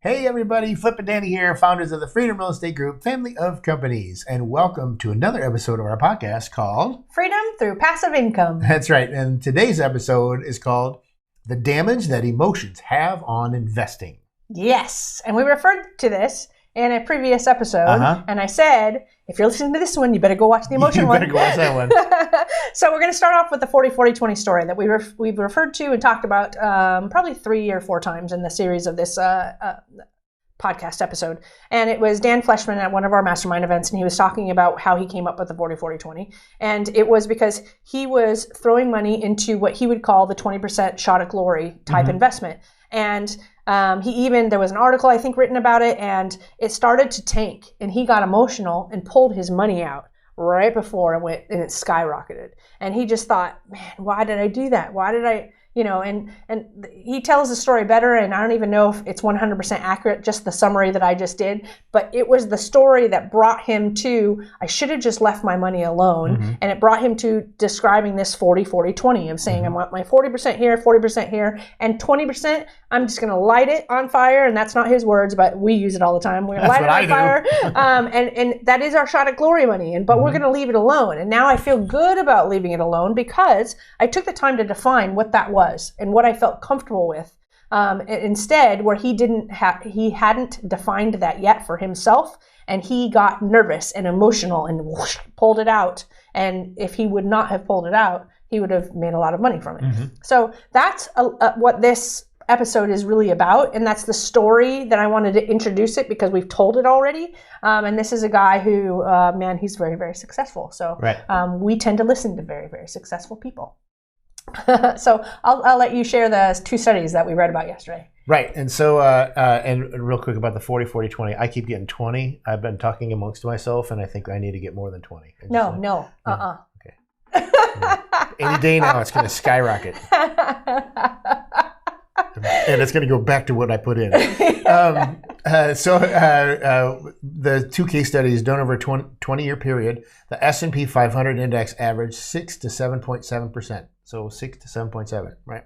Hey everybody, Flip and Danny here, founders of the Freedom Real Estate Group family of companies, and welcome to another episode of our podcast called Freedom Through Passive Income. That's right, and today's episode is called The Damage That Emotions Have on Investing. Yes, and we referred to this in a previous episode, and I said, if you're listening to this one, you better go watch the emotion one. You better go watch that one. So we're going to start off with the 40-40-20 story that we've referred to and talked about probably 3 or 4 times in the series of this podcast episode. And it was Dan Fleshman at one of our mastermind events, and he was talking about how he came up with the 40-40-20. And it was because he was throwing money into what he would call the 20% shot at glory type investment. And there was an article, I think, written about it, and it started to tank, and he got emotional and pulled his money out right before it skyrocketed. And he just thought, man, why did I do that? Why did I, and he tells the story better, and I don't even know if it's 100% accurate, just the summary that I just did, but it was the story that brought him to, I should have just left my money alone, and it brought him to describing this 40-40-20 of saying, I want my 40% here, 40% here, and 20%, I'm just going to light it on fire, and that's not his words, but we use it all the time. We're going to light it on fire, and that is our shot at glory money, but we're going to leave it alone. And now I feel good about leaving it alone because I took the time to define what that was and what I felt comfortable with. Instead, where he hadn't defined that yet for himself, and he got nervous and emotional and whoosh, pulled it out. And if he would not have pulled it out, he would have made a lot of money from it. So that's what this episode is really about, and that's the story that I wanted to introduce it because we've told it already. And this is a guy who, he's very, very successful. So we tend to listen to very, very successful people. So I'll let you share the 2 studies that we read about yesterday. Right. And so, and real quick about the 40-40-20, I keep getting 20. I've been talking amongst myself, and I think I need to get more than 20. Okay. Any day now, it's going to skyrocket. And it's going to go back to what I put in. The 2 case studies done over a 20-year period, the S&P 500 index averaged 6 to 7.7%. So 6 to 7.7, right?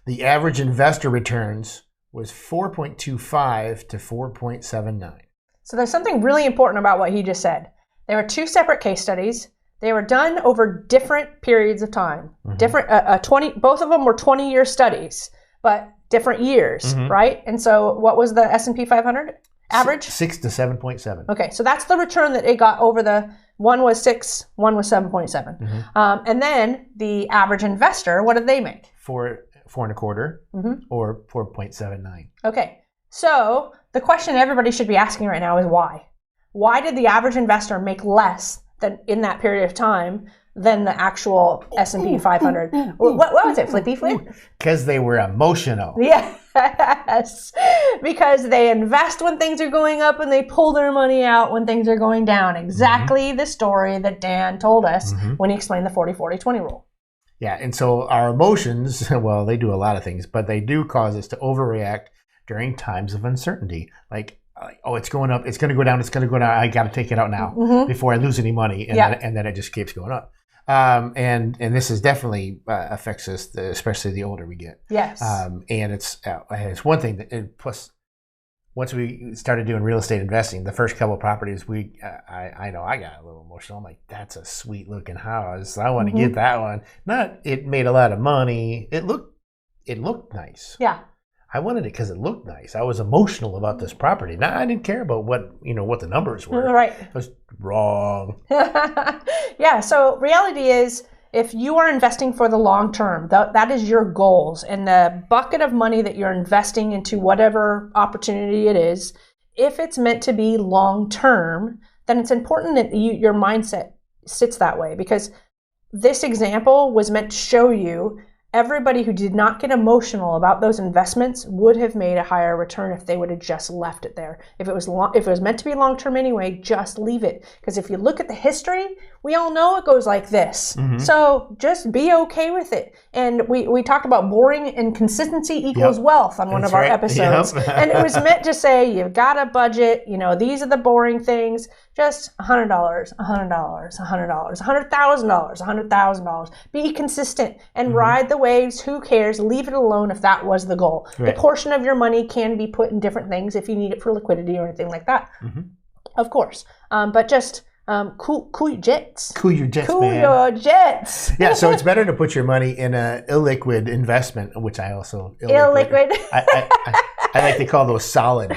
The average investor returns was 4.25 to 4.79. So there's something really important about what he just said. There were 2 separate case studies. They were done over different periods of time. Both of them were 20-year studies, but different years, right? And so what was the S&P 500 average? 6 to 7.7. Okay, so that's the return that it got over the, one was 6, one was 7.7. And then the average investor, what did they make? 4.25 or 4.79. Okay, so the question everybody should be asking right now is why? Why did the average investor make less than in that period of time than the actual S&P 500. What was it, Flippy Flip? Because they were emotional. Yes, because they invest when things are going up and they pull their money out when things are going down. Exactly the story that Dan told us when he explained the 40-40-20 rule. Yeah, and so our emotions, well, they do a lot of things, but they do cause us to overreact during times of uncertainty. Like, oh, it's going up, it's going to go down, it's going to go down. I got to take it out now before I lose any money, and then it just keeps going up. And this is definitely affects us, especially the older we get. Yes. And it's one thing that plus once we started doing real estate investing, the first couple of properties I know I got a little emotional. I'm like, that's a sweet looking house. I want to get that one. Not it made a lot of money. It looked nice. Yeah. I wanted it because it looked nice. I was emotional about this property. Now I didn't care about what the numbers were. Right. It was wrong. Yeah. So reality is, if you are investing for the long term, that is your goals, and the bucket of money that you're investing into whatever opportunity it is, if it's meant to be long term, then it's important that your mindset sits that way, because this example was meant to show you everybody who did not get emotional about those investments would have made a higher return if they would have just left it there. If it was meant to be long-term anyway, just leave it. Because if you look at the history, we all know it goes like this. So just be okay with it. And we talked about boring and consistency equals wealth on one of our episodes. And it was meant to say, you've got a budget, these are the boring things. Just $100, $100, $100, $100,000, $100,000. Be consistent and ride the waves, who cares? Leave it alone if that was the goal. Right. A portion of your money can be put in different things if you need it for liquidity or anything like that. Of course. But just cool your jets. Cool your jets, Cool man. your jets. Yeah, so it's better to put your money in a illiquid investment, which I also Illiquid. I like to call those solid.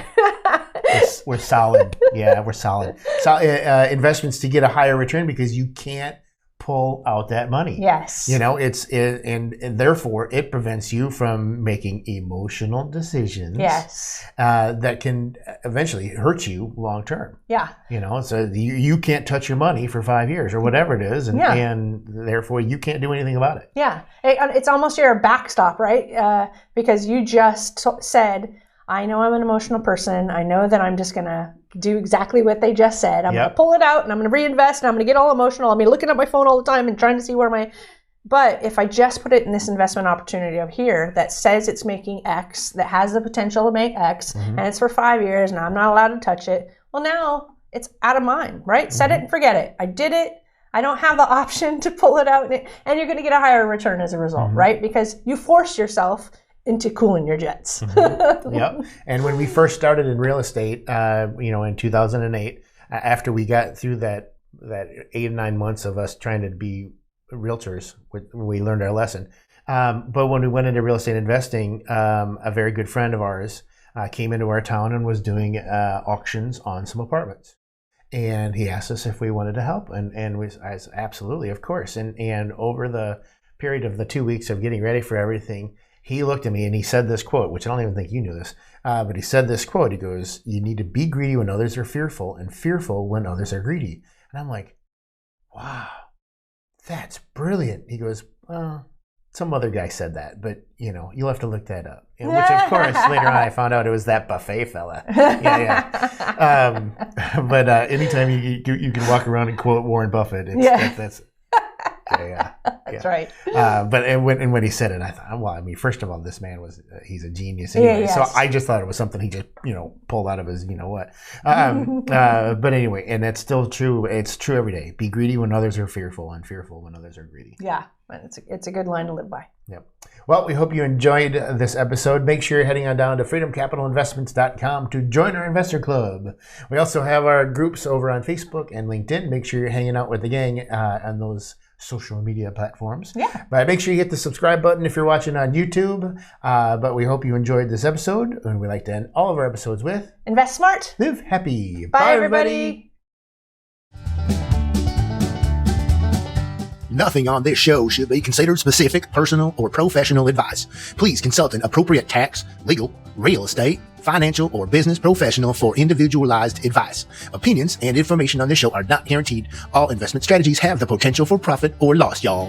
We're solid. Yeah, we're solid. So investments to get a higher return because you can't pull out that money. Yes. You know, and therefore it prevents you from making emotional decisions. Yes. That can eventually hurt you long term. Yeah. You know, so you can't touch your money for 5 years or whatever it is, and therefore you can't do anything about it. Yeah. It's almost your backstop, right? Because you just said, I know I'm an emotional person. I know that I'm just going to do exactly what they just said. I'm going to pull it out and I'm going to reinvest and I'm going to get all emotional. I'm looking at my phone all the time and trying to see where but if I just put it in this investment opportunity over here that says it's making X, that has the potential to make X, and it's for 5 years and I'm not allowed to touch it, well, now it's out of mind, right? Set it and forget it. I did it. I don't have the option to pull it out. And you're going to get a higher return as a result, right? Because you force yourself into cooling your jets. Yep. And when we first started in real estate, in 2008, after we got through that 8 or 9 months of us trying to be realtors, we learned our lesson. But when we went into real estate investing, a very good friend of ours came into our town and was doing auctions on some apartments. And he asked us if we wanted to help. And I said, absolutely, of course. And over the period of the 2 weeks of getting ready for everything, he looked at me and he said this quote, which I don't even think you knew this, but he said this quote. He goes, you need to be greedy when others are fearful and fearful when others are greedy. And I'm like, wow, that's brilliant. He goes, well, some other guy said that, but you'll have to look that up. Which of course, later on I found out it was that buffet fella. But anytime you can walk around and quote Warren Buffett, that's That's right. But when he said it, I thought, well, I mean, first of all, this man he's a genius anyway. Yes. So I just thought it was something he just, pulled out of his, what. But anyway, and that's still true. It's true every day. Be greedy when others are fearful and fearful when others are greedy. Yeah. It's a good line to live by. Yep. Well, we hope you enjoyed this episode. Make sure you're heading on down to freedomcapitalinvestments.com to join our investor club. We also have our groups over on Facebook and LinkedIn. Make sure you're hanging out with the gang on those social media platforms. Yeah. But make sure you hit the subscribe button if you're watching on YouTube. But we hope you enjoyed this episode. And we like to end all of our episodes with invest smart. Live happy. Bye everybody. Nothing on this show should be considered specific, personal, or professional advice. Please consult an appropriate tax, legal, real estate, financial, or business professional for individualized advice. Opinions and information on this show are not guaranteed. All investment strategies have the potential for profit or loss, y'all.